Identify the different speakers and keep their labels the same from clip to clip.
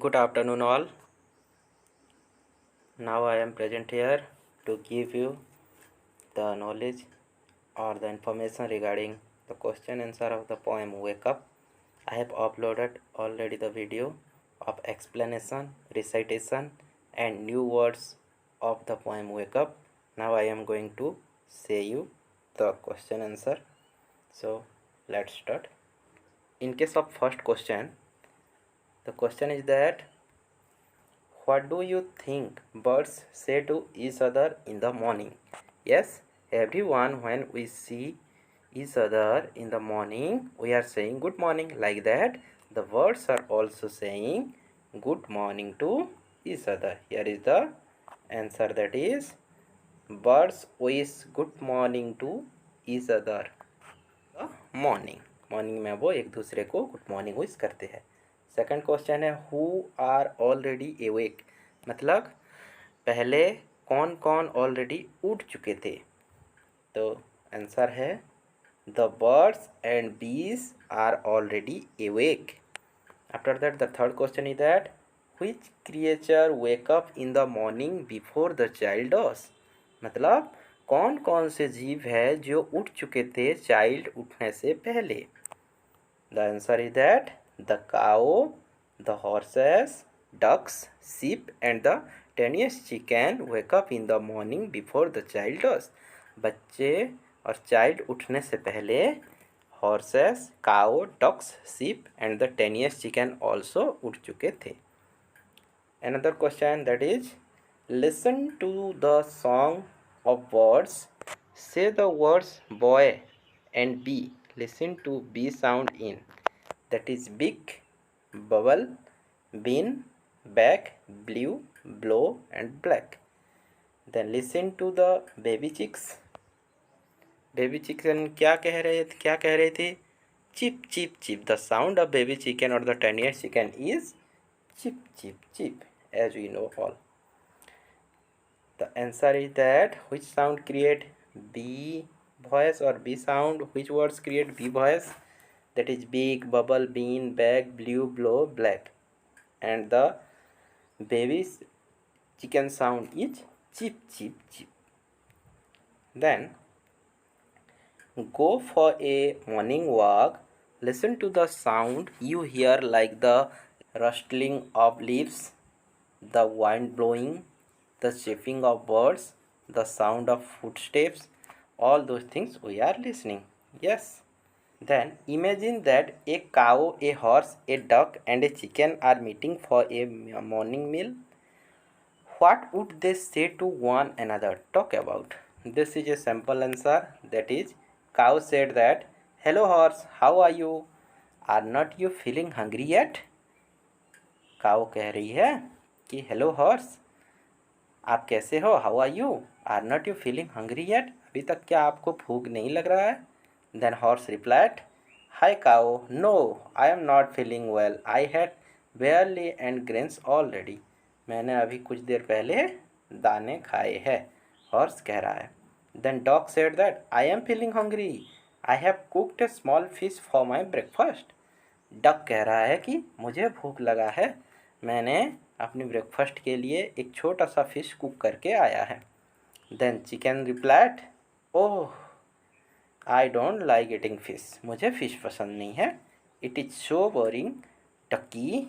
Speaker 1: Good afternoon, all. Now I am present here to give you the knowledge or the information regarding the question answer of the poem Wake Up. I have uploaded already the video of explanation, recitation, and new words of the poem Wake Up. Now I am going to say you the question answer. So let's start. In case of first question, the question is that what do you think birds say to each other in the morning? Yes, everyone, when we see each other in the morning, we are saying good morning. Like that, the birds are also saying good morning to each other. Here is the answer, that is birds wish good morning to each other. Morning morning में वो एक दूसरे को good morning wish करते हैं। Second question है who are already awake, मतलब पहले कौन कौन ऑलरेडी उठ चुके थे। तो आंसर है the birds and bees are already awake. After that the third question is that which creature wake up in the morning before the child does, मतलब कौन कौन से जीव है जो उठ चुके थे चाइल्ड उठने से पहले। The answer is that the cow, the horses, ducks, sheep and the tiniest chicken wake up in the morning before the child does. बच्चे और चाइल्ड उठने से पहले horses, cow, ducks, sheep and the tiniest chicken also उठ चुके थे। Another question, that is listen to the song of birds. Say the words boy and bee. Listen to bee sound in, that is big, bubble, bin, back, blue, blow and black. Then listen to the baby chicks. Baby chicken क्या कह रहे थे? Cheep cheep cheep. The sound of baby chicken और the tiniest chicken is cheep cheep cheep, as we know all. The answer is that which sound create B voice or B sound, which words create B voice, that is big, bubble, bean, bag, blue, blow, black. And the baby's chicken sound is chip chip chip. Then go for a morning walk, listen to the sound you hear, like the rustling of leaves, the wind blowing, the chirping of birds, the sound of footsteps, all those things we are listening. Yes. Then imagine that a cow, a horse, a duck and a chicken are meeting for a morning meal. What would they say to one another? Talk about. This is a simple answer, that is cow said that, hello horse, how are you? Are not you feeling hungry yet? Cow कह रही है कि hello horse, आप कैसे हो? How are you? Are not you feeling hungry yet? अभी तक क्या आपको भूख नहीं लग रहा है? Then horse replied, hi cow, no I am not feeling well, I had barley and grains already. मैंने अभी कुछ देर पहले दाने खाए हैं, हॉर्स कह रहा है। Then dog said that, I am feeling hungry, I have cooked a small fish for my breakfast. Duck कह रहा है कि मुझे भूख लगा है, मैंने अपनी ब्रेकफास्ट के लिए एक छोटा सा फिश कुक करके आया है। Then chicken replied, oh I don't like eating fish, मुझे फ़िश पसंद नहीं है। It is so boring. टक्की,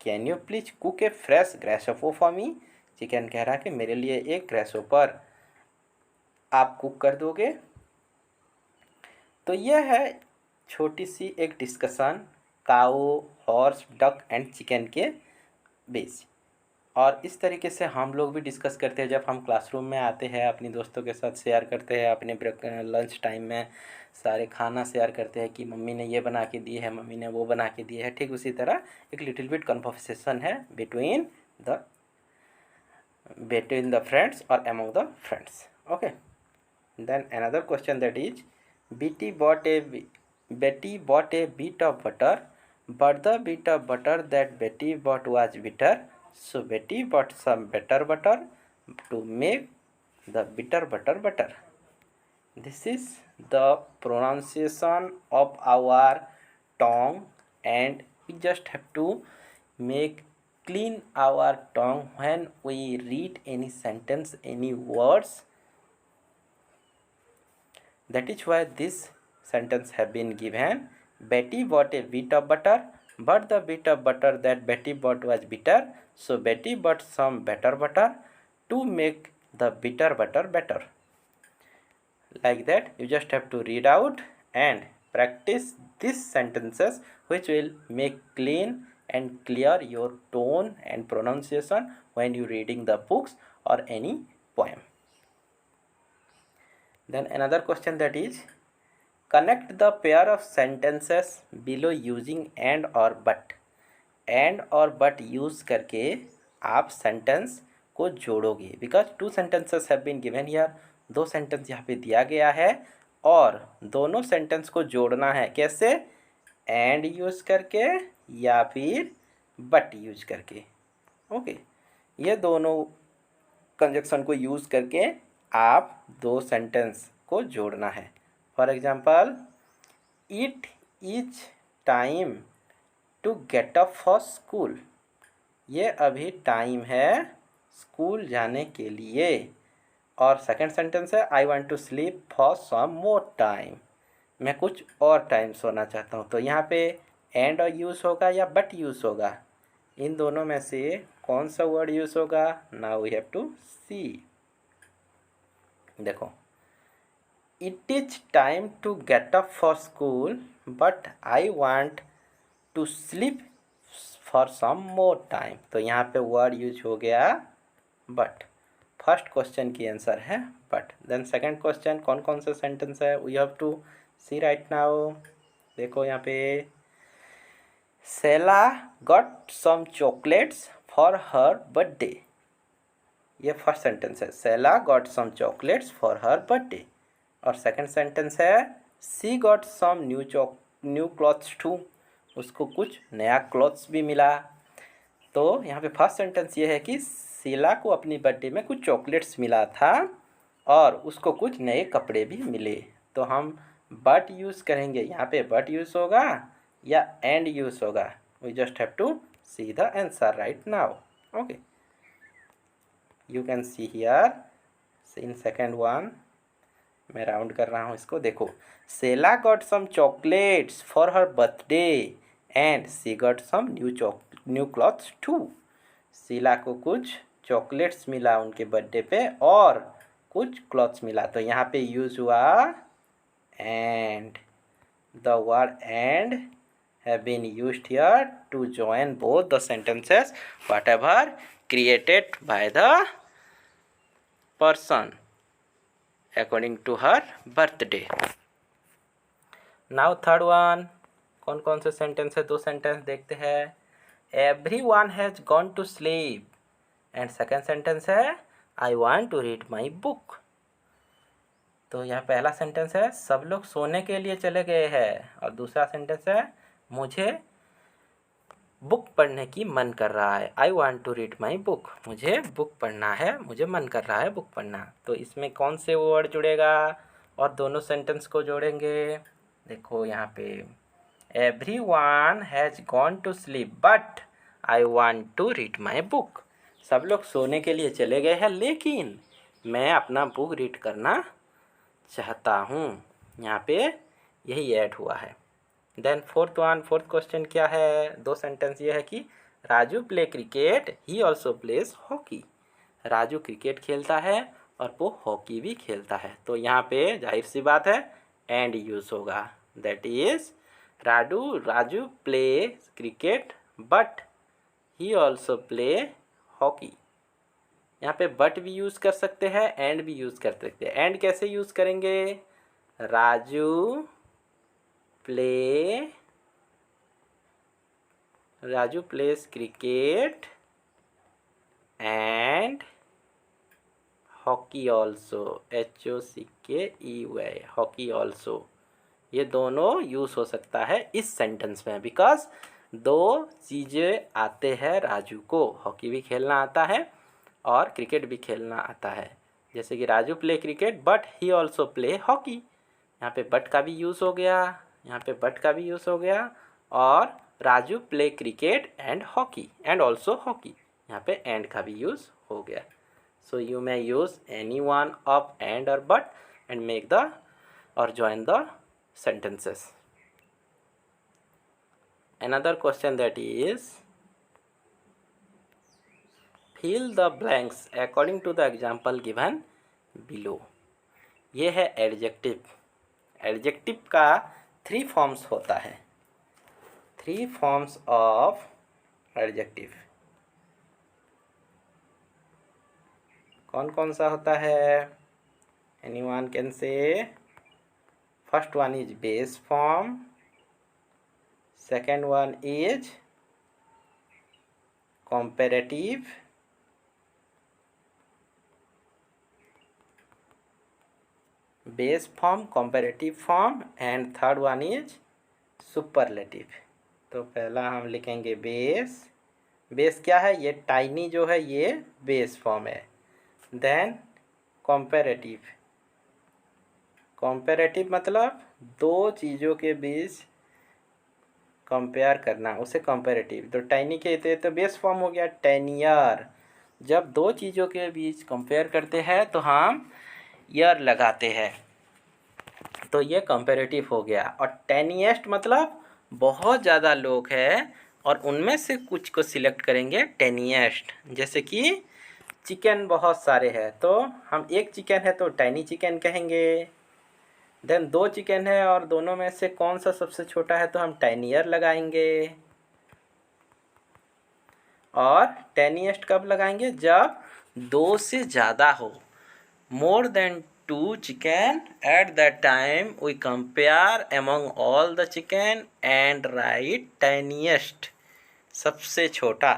Speaker 1: can you please cook a fresh grasshopper for me? Chicken कह रहा है कि मेरे लिए एक ग्रेसोपर आप कुक कर दोगे। तो यह है छोटी सी एक discussion cow, horse, duck and chicken के बेस। और इस तरीके से हम लोग भी डिस्कस करते हैं जब हम क्लासरूम में आते हैं, अपनी दोस्तों के साथ शेयर करते हैं, अपने ब्रेक लंच टाइम में सारे खाना शेयर करते हैं कि मम्मी ने ये बना के दी है, मम्मी ने वो बना के दी है। ठीक उसी तरह एक लिटिल बिट कन्वर्सेशन है बिटवीन द फ्रेंड्स और among the friends. Okay. Then another question, that is Betty bought a bit of butter, but the bit of butter that Betty bought was bitter. So Betty bought some better butter to make the bitter butter butter. This is the pronunciation of our tongue, and we just have to make clean our tongue when we read any sentence, any words. That is why this sentence have been given. Betty bought a bit of butter, but the bit of butter that Betty bought was bitter, so Betty bought some better butter to make the bitter butter better. Like that, you just have to read out and practice these sentences, which will make clean and clear your tone and pronunciation when you reading the books or any poem. Then another question, that is, connect the pair of sentences below using and or but. And और but use करके आप sentence को जोड़ोगे, because two sentences have been given here, दो sentence यहाँ पे दिया गया है और दोनों सेंटेंस को जोड़ना है। कैसे? एंड यूज़ करके या फिर बट यूज करके। ओके, ये दोनों कंजक्शन को यूज़ करके आप दो सेंटेंस को जोड़ना है। For example, it is time to get up for school. ये अभी टाइम है स्कूल जाने के लिए। और सेकंड सेंटेंस है, I want to sleep for some more time. मैं कुछ और टाइम सोना चाहता हूँ। तो यहाँ पे एंड और यूज़ होगा या बट यूज़ होगा? इन दोनों में से कौन सा वर्ड यूज़ होगा? Now we have to see. देखो, it is time to get up for school but I want to sleep for some more time. तो यहाँ पे वर्ड यूज हो गया बट। फर्स्ट क्वेश्चन की आंसर है बट। देन सेकंड क्वेश्चन, कौन कौन से सेंटेंस है we have to see right now. देखो यहाँ पे, Sheila got some chocolates for her birthday. ये फर्स्ट सेंटेंस है, Sheila got some chocolates for her birthday. और सेकंड सेंटेंस है, she got some new clothes too. उसको कुछ नया क्लॉथ्स भी मिला। तो यहाँ पे फर्स्ट सेंटेंस ये है कि शीला को अपनी बर्थडे में कुछ चॉकलेट्स मिला था और उसको कुछ नए कपड़े भी मिले। तो हम बट यूज़ करेंगे। यहाँ पे बट यूज़ होगा या एंड यूज़ होगा? We just have to see the answer right now. Okay, you can see here in second one. मैं राउंड कर रहा हूँ इसको। देखो, Sheila got some chocolates for her birthday and she got some new clothes too. Sheila को कुछ chocolates मिला उनके बर्थडे पे और कुछ क्लॉथ्स मिला। तो यहाँ पे यूज हुआ and. The word and have been used here to join both the sentences whatever created by the person according to her birthday. Now third one, कौन कौन से सेंटेंस है? दो सेंटेंस देखते हैं। Everyone has gone to sleep and second sentence है, I want to read my book। तो यहाँ पहला सेंटेंस है, सब लोग सोने के लिए चले गए हैं। और दूसरा सेंटेंस है, मुझे बुक पढ़ने की मन कर रहा है। I want to read my book। मुझे बुक पढ़ना है, मुझे मन कर रहा है बुक पढ़ना। तो इसमें कौन से वर्ड जुड़ेगा और दोनों सेंटेंस को जोड़ेंगे? देखो यहाँ पे, Everyone has gone to sleep but I want to read my book। सब लोग सोने के लिए चले गए हैं लेकिन मैं अपना बुक रीड करना चाहता हूँ। यहाँ पे यही ऐड हुआ है। देन फोर्थ क्वेश्चन क्या है? दो सेंटेंस ये है कि Raju play cricket, he also place hockey. Raju cricket खेलता है और वो हॉकी भी खेलता है। तो यहाँ पे जाहिर सी बात है एंड यूज होगा। That is, Raju play cricket but he also play hockey. यहाँ पे बट भी यूज़ कर सकते हैं, एंड भी यूज़ कर सकते हैं। एंड कैसे यूज़ करेंगे? Raju place cricket and hockey also, HOCKEY, hockey also. ये दोनों यूज़ हो सकता है इस सेंटेंस में, बिकॉज दो चीज़ें आते हैं राजू को। हॉकी भी खेलना आता है और क्रिकेट भी खेलना आता है। जैसे कि Raju play cricket but he also play hockey. यहाँ पे बट का भी यूज़ हो गया, यहाँ पे बट का भी यूज़ हो गया और Raju play cricket and hockey and also hockey, यहाँ पे एंड का भी यूज़ हो गया. So you may use any one of and और but and make the or join the sentences. Another question that is, fill the blanks according to the example given below. ये है adjective. Adjective का 3 forms होता है. 3 forms of adjective. कौन कौन सा होता है? Anyone can say. First one is base form, second one is comparative, base form, comparative form and third one is superlative. तो पहला हम लिखेंगे बेस. बेस क्या है? ये टाइनी जो है ये बेस फॉर्म है. Then comparative. कंपैरेटिव मतलब दो चीज़ों के बीच कंपेयर करना, उसे कंपैरेटिव. तो टाइनी के तो बेस फॉर्म हो गया टेनियर. जब दो चीज़ों के बीच कंपेयर करते हैं तो हम ईयर लगाते हैं, तो ये कंपैरेटिव हो गया. और टेनिएस्ट मतलब बहुत ज़्यादा लोग हैं और उनमें से कुछ को सिलेक्ट करेंगे टेनिएस्ट. जैसे कि चिकन बहुत सारे हैं तो हम एक चिकन है तो टाइनी चिकन कहेंगे. देन 2 चिकन है और दोनों में से कौन सा सबसे छोटा है तो हम टाइनियर लगाएंगे. और टेनिएस्ट कब लगाएंगे? जब 2 से ज़्यादा हो. More than 2 chicken at that time we compare among all the chicken and right tiniest, सबसे छोटा.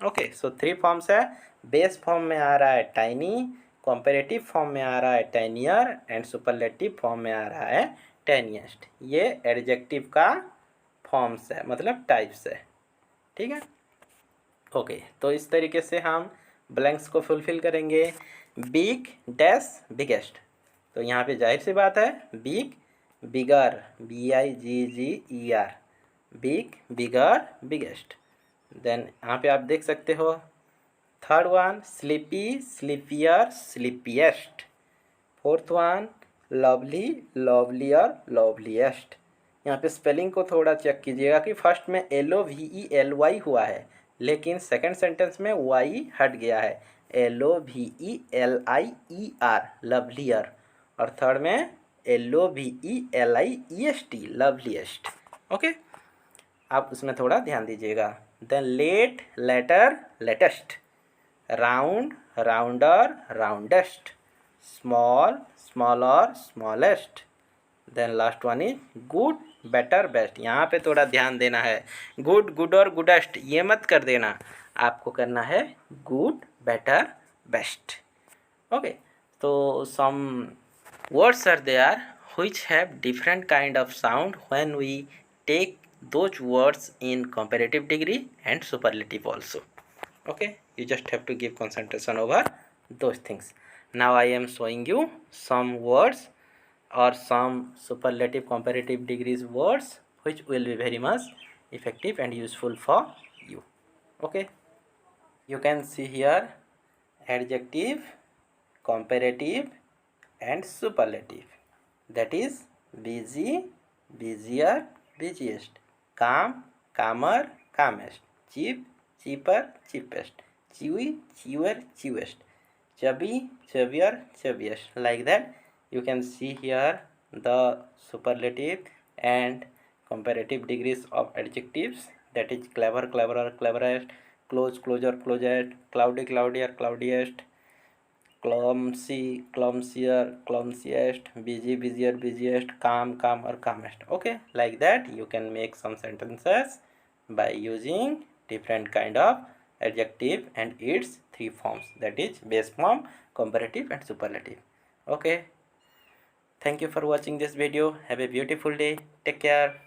Speaker 1: ओके, सो 3 फॉर्म्स है. बेस फॉर्म में आ रहा है टाइनी, कंपैरेटिव फॉर्म में आ रहा है टेनियर एंड सुपरलेटिव फॉर्म में आ रहा है टेनिएस्ट. ये एडजेक्टिव का फॉर्म्स है, मतलब टाइप्स है. ठीक है. ओके, तो इस तरीके से हम ब्लैंक्स को फुलफिल करेंगे. Big dash biggest. तो यहाँ पे जाहिर सी बात है big bigger, BIGGER, big bigger biggest. Then यहाँ पे आप देख सकते हो third one sleepy sleepier sleepiest. Fourth one lovely lovelier loveliest. यहाँ पे स्पेलिंग को थोड़ा चेक कीजिएगा कि फर्स्ट में LOVELY हुआ है लेकिन सेकंड सेंटेंस में Y हट गया है. LOVELIER लवलियर और थर्ड में LOVELIEST लवलिएस्ट. ओके, आप उसमें थोड़ा ध्यान दीजिएगा. Then late later latest. Round rounder roundest. Small smaller smallest. Then last one is good better best. यहाँ पे थोड़ा ध्यान देना है. गुड गुड और गुडेस्ट ये मत कर देना, आपको करना है गुड बेटर बेस्ट. ओके, तो सम words are there which have different kind of sound when we take those words in comparative degree and superlative also. Okay, you just have to give concentration over those things. Now I am showing you some words or some superlative comparative degrees words which will be very much effective and useful for you. Okay, you can see here adjective, comparative and superlative. That is busy busier busiest, calm calmer calmest, cheap cheaper cheapest, chewy chewer chewest, chubby chubbier chubbiest. Like that you can see here the superlative and comparative degrees of adjectives. That is clever cleverer cleverest, close closer closest, cloudy cloudier cloudiest, clumsy clumsier clumsiest, busy busier busiest, calm calmer calmest. Okay, like that you can make some sentences by using different kind of adjective and its 3 forms, that is base form, comparative and superlative. Okay, thank you for watching this video. Have a beautiful day. Take care.